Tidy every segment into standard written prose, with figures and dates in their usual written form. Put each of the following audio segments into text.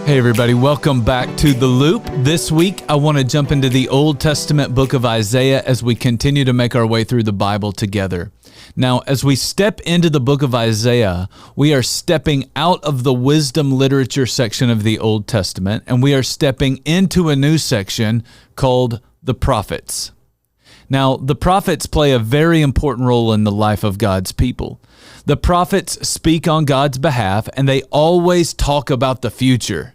Hey everybody, welcome back to The Loop. This week, I want to jump into the Old Testament book of Isaiah as we continue to make our way through the Bible together. Now, as we step into the book of Isaiah, we are stepping out of the wisdom literature section of the Old Testament, and we are stepping into a new section called the prophets. Now, the prophets play a very important role in the life of God's people. The prophets speak on God's behalf, and they always talk about the future.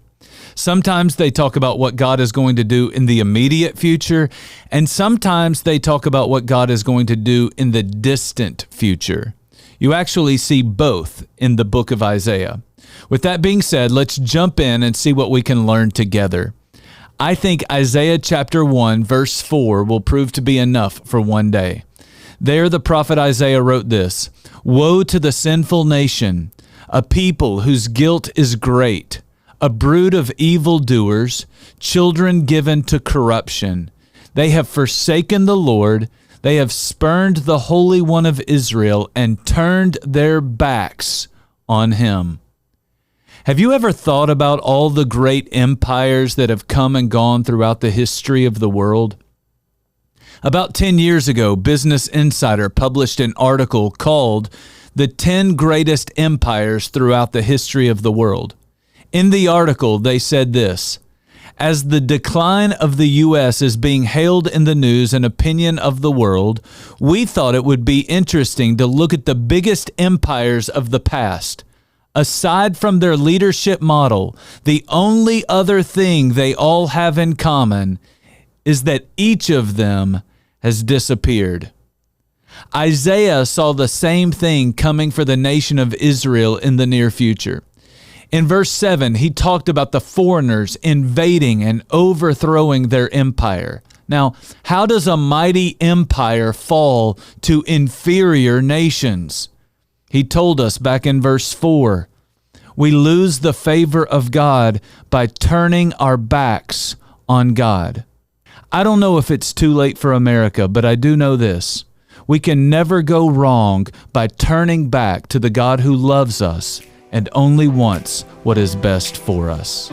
Sometimes they talk about what God is going to do in the immediate future, and sometimes they talk about what God is going to do in the distant future. You actually see both in the book of Isaiah. With that being said, let's jump in and see what we can learn together. I think Isaiah chapter 1, verse 4 will prove to be enough for one day. There the prophet Isaiah wrote this, "Woe to the sinful nation, a people whose guilt is great, a brood of evildoers, children given to corruption. They have forsaken the Lord, they have spurned the Holy One of Israel and turned their backs on him." Have you ever thought about all the great empires that have come and gone throughout the history of the world? About 10 years ago, Business Insider published an article called "The 10 Greatest Empires Throughout the History of the World." In the article, they said this, "As the decline of the U.S. is being hailed in the news and opinion of the world, we thought it would be interesting to look at the biggest empires of the past. Aside from their leadership model, the only other thing they all have in common is that each of them has disappeared." Isaiah saw the same thing coming for the nation of Israel in the near future. In verse 7, he talked about the foreigners invading and overthrowing their empire. Now, how does a mighty empire fall to inferior nations? He told us back in verse 4, we lose the favor of God by turning our backs on God. I don't know if it's too late for America, but I do know this. We can never go wrong by turning back to the God who loves us and only wants what is best for us.